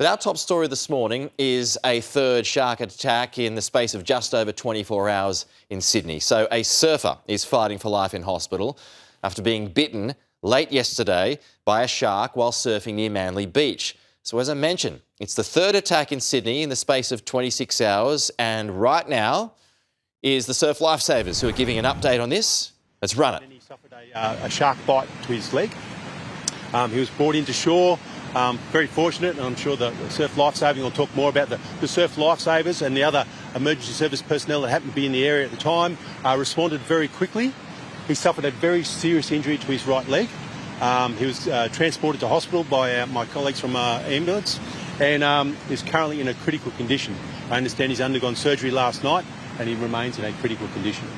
But our top story this morning is a third shark attack in the space of just over 24 hours in Sydney. So a surfer is fighting for life in hospital after being bitten late yesterday by a shark while surfing near Manly Beach. So as I mentioned, it's the third attack in Sydney in the space of 26 hours, and right now is the Surf Lifesavers who are giving an update on this. Let's run it. He suffered a shark bite to his leg. He was brought into shore. Very fortunate, and I'm sure the Surf Lifesaving will talk more about the Surf Lifesavers and the other emergency service personnel that happened to be in the area at the time responded very quickly. He suffered a very serious injury to his right leg. He was transported to hospital by my colleagues from ambulance and is currently in a critical condition. I understand he's undergone surgery last night and he remains in a critical condition.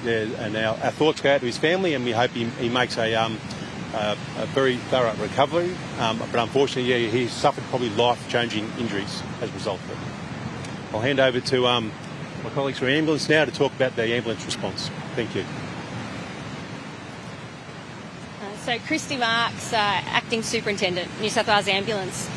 And our thoughts go out to his family, and we hope he makes a very thorough recovery, but unfortunately, he suffered probably life-changing injuries as a result of it. I'll hand over to my colleagues from ambulance now to talk about the ambulance response. Thank you. So Christy Marks, Acting Superintendent, New South Wales Ambulance.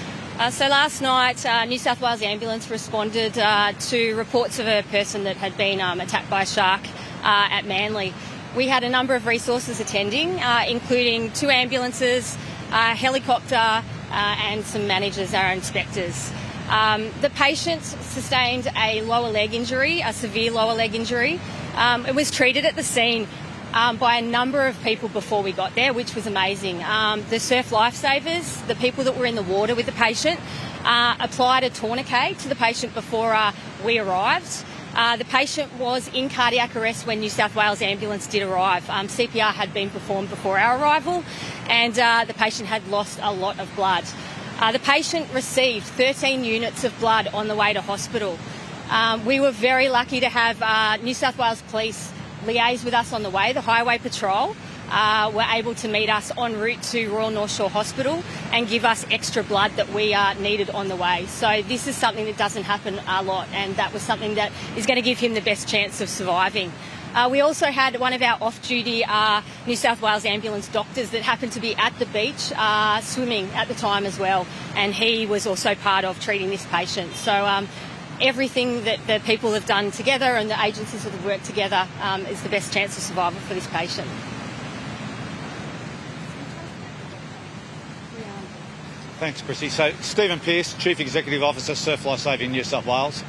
So last night, New South Wales Ambulance responded to reports of a person that had been attacked by a shark at Manly. We had a number of resources attending, including 2 ambulances, a helicopter, and some managers, our inspectors. The patient sustained a lower leg injury, a severe lower leg injury. It was treated at the scene by a number of people before we got there, which was amazing. The Surf Lifesavers, the people that were in the water with the patient, applied a tourniquet to the patient before we arrived. The patient was in cardiac arrest when New South Wales Ambulance did arrive. CPR had been performed before our arrival, and the patient had lost a lot of blood. The patient received 13 units of blood on the way to hospital. We were very lucky to have New South Wales Police liaise with us on the way. The Highway Patrol were able to meet us en route to Royal North Shore Hospital and give us extra blood that we needed on the way. So this is something that doesn't happen a lot, and that was something that is going to give him the best chance of surviving. We also had one of our off-duty New South Wales Ambulance doctors that happened to be at the beach swimming at the time as well, and he was also part of treating this patient. So everything that the people have done together and the agencies that have worked together is the best chance of survival for this patient. Thanks, Chrissy. So, Stephen Pearce, Chief Executive Officer, Surf Lifesaving New South Wales.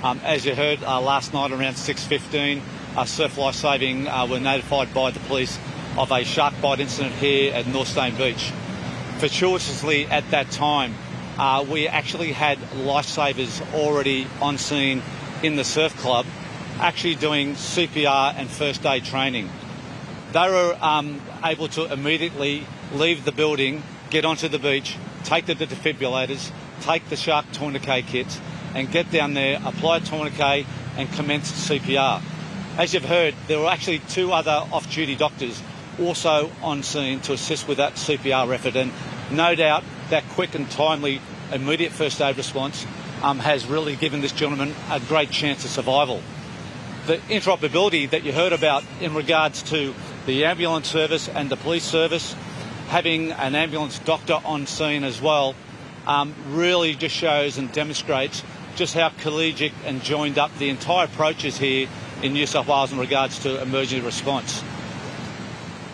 As you heard last night around 6:15, Surf Lifesaving were notified by the police of a shark bite incident here at North Stone Beach. Fortuitously at that time, we actually had lifesavers already on scene in the surf club, actually doing CPR and first aid training. They were able to immediately leave the building, get onto the beach, take the defibrillators, take the shark tourniquet kits, and get down there, apply a tourniquet, and commence CPR. As you've heard, there were actually 2 other off-duty doctors also on scene to assist with that CPR effort, and no doubt that quick and timely immediate first aid response has really given this gentleman a great chance of survival. The interoperability that you heard about in regards to the ambulance service and the police service, having an ambulance doctor on scene as well, really just shows and demonstrates just how collegiate and joined up the entire approach is here in New South Wales in regards to emergency response.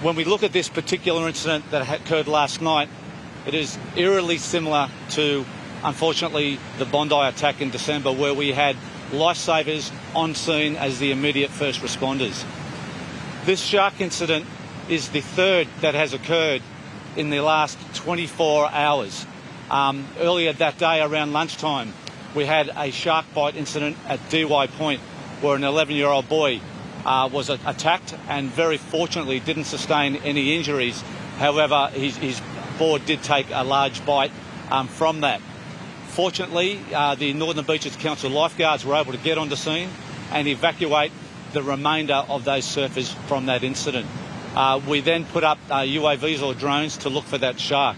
When we look at this particular incident that occurred last night, it is eerily similar to, unfortunately, the Bondi attack in December, where we had lifesavers on scene as the immediate first responders. This shark incident is the third that has occurred in the last 24 hours. Earlier that day around lunchtime, we had a shark bite incident at DY Point where an 11-year-old boy was attacked and very fortunately didn't sustain any injuries. However, his board did take a large bite from that. Fortunately, the Northern Beaches Council lifeguards were able to get onto scene and evacuate the remainder of those surfers from that incident. We then put up UAVs or drones to look for that shark.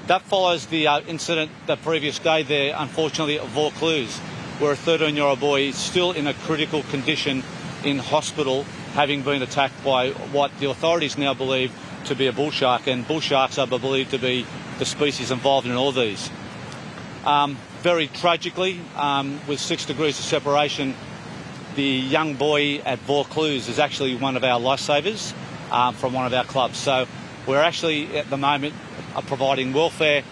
That follows the incident the previous day there, unfortunately, at Vaucluse, where a 13-year-old boy is still in a critical condition in hospital, having been attacked by what the authorities now believe to be a bull shark, and bull sharks are believed to be the species involved in all these. Very tragically, with 6 degrees of separation, the young boy at Vaucluse is actually one of our lifesavers from one of our clubs. So we're actually at the moment providing welfare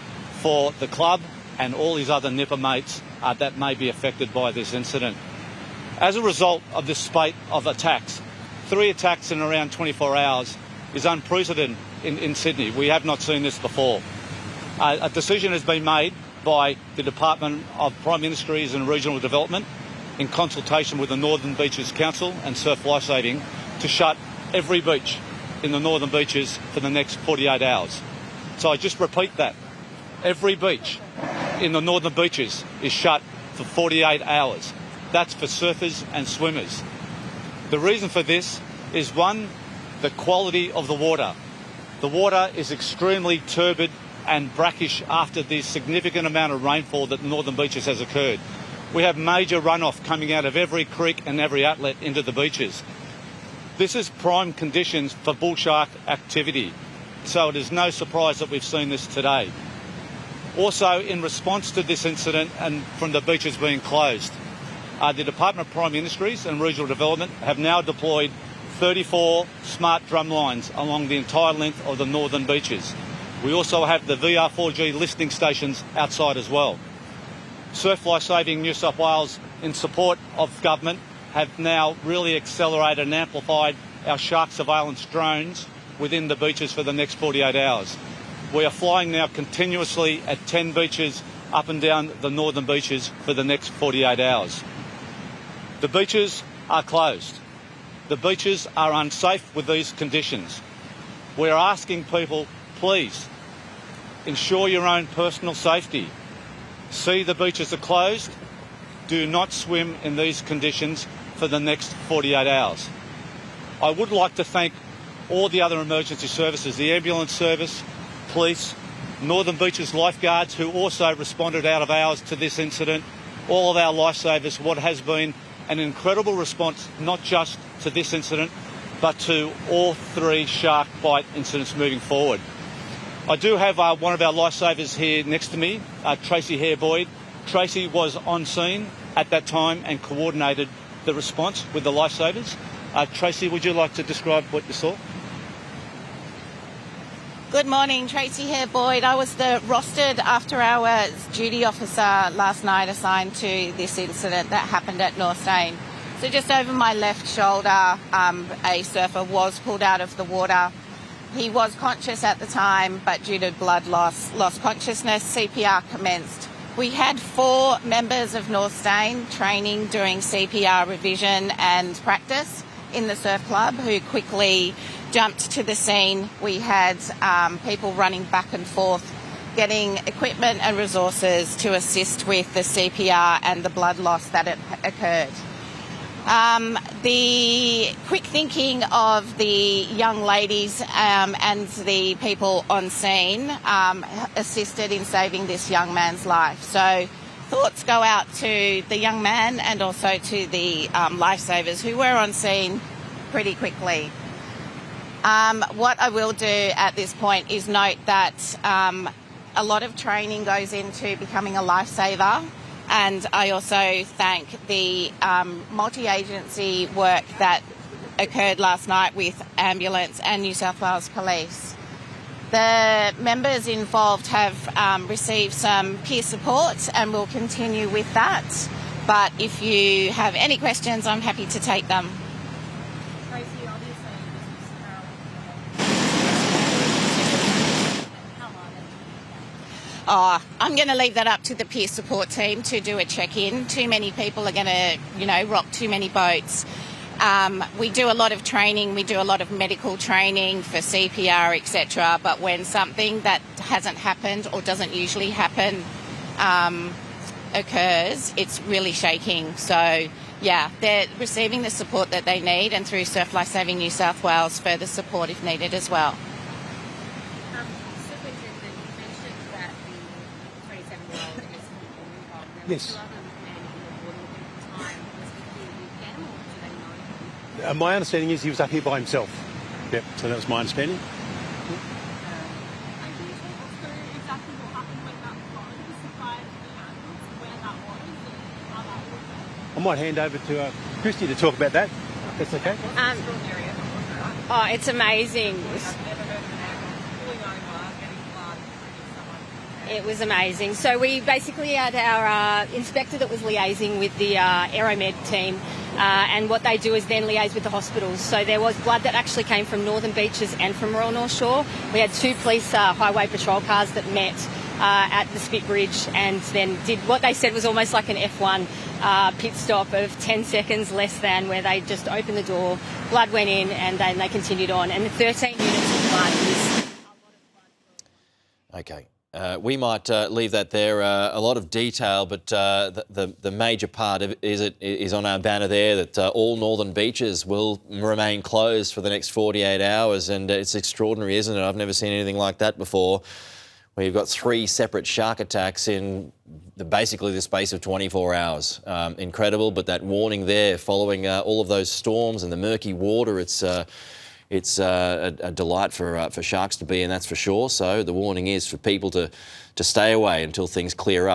for the club and all his other nipper mates that may be affected by this incident. As a result of this spate of attacks, 3 attacks in around 24 hours is unprecedented in Sydney. We have not seen this before. A decision has been made by the Department of Prime Ministries and Regional Development in consultation with the Northern Beaches Council and Surf Lifesaving to shut every beach in the Northern Beaches for the next 48 hours. So I just repeat that. Every beach in the Northern Beaches is shut for 48 hours. That's for surfers and swimmers. The reason for this is, one, the quality of the water. The water is extremely turbid and brackish after the significant amount of rainfall that the Northern Beaches has occurred. We have major runoff coming out of every creek and every outlet into the beaches. This is prime conditions for bull shark activity, so it is no surprise that we've seen this today. Also, in response to this incident and from the beaches being closed, the Department of Prime Ministries and Regional Development have now deployed 34 smart drum lines along the entire length of the Northern Beaches. We also have the VR4G listening stations outside as well. Surf Lifesaving New South Wales, in support of government, have now really accelerated and amplified our shark surveillance drones within the beaches for the next 48 hours. We are flying now continuously at 10 beaches up and down the Northern Beaches for the next 48 hours. The beaches are closed. The beaches are unsafe with these conditions. We're asking people, please, ensure your own personal safety. See the beaches are closed. Do not swim in these conditions for the next 48 hours. I would like to thank all the other emergency services, the ambulance service, police, Northern Beaches lifeguards who also responded out of hours to this incident, all of our lifesavers, what has been an incredible response, not just to this incident, but to all 3 shark bite incidents moving forward. I do have one of our lifesavers here next to me, Tracy Hare-Boyd. Tracy was on scene at that time and coordinated the response with the lifesavers. Tracy, would you like to describe what you saw? Good morning, Tracy Hare-Boyd. I was the rostered after-hours duty officer last night assigned to this incident that happened at Northstane. So just over my left shoulder, a surfer was pulled out of the water. He was conscious at the time, but due to blood loss, lost consciousness. CPR commenced. We had 4 members of Northstane training doing CPR revision and practice in the surf club who quickly jumped to the scene. We had people running back and forth, getting equipment and resources to assist with the CPR and the blood loss that had occurred. The quick thinking of the young ladies and the people on scene assisted in saving this young man's life. So thoughts go out to the young man and also to the lifesavers who were on scene pretty quickly. What I will do at this point is note that a lot of training goes into becoming a lifesaver. And I also thank the multi-agency work that occurred last night with ambulance and New South Wales Police. The members involved have received some peer support and will continue with that. But if you have any questions, I'm happy to take them. Tracy, obviously, I'm going to leave that up to the peer support team to do a check-in. Too many people are going to, rock too many boats. We do a lot of training. We do a lot of medical training for CPR, etc. But when something that hasn't happened or doesn't usually happen occurs, it's really shaking. So, yeah, they're receiving the support that they need, and through Surf Lifesaving New South Wales, further support if needed as well. Yes. My understanding is he was up here by himself. Yep, so that was my understanding. might hand over to Christy to talk about that. That's okay. Oh, it's amazing. It was amazing. So we basically had our inspector that was liaising with the Aeromed team, and what they do is then liaise with the hospitals. So there was blood that actually came from Northern Beaches and from Royal North Shore. We had 2 police highway patrol cars that met at the Spit Bridge and then did what they said was almost like an F1 pit stop of 10 seconds less than, where they just opened the door, blood went in, and then they continued on. And 13 units of blood is... Okay. We might leave that there. A lot of detail, but the major part of it is on our banner there that all northern beaches will remain closed for the next 48 hours, and it's extraordinary, isn't it? I've never seen anything like that before, where you've got 3 separate shark attacks in basically the space of 24 hours. Incredible, but that warning there following all of those storms and the murky water, it's a delight for sharks to be in, that's for sure. So the warning is for people to stay away until things clear up.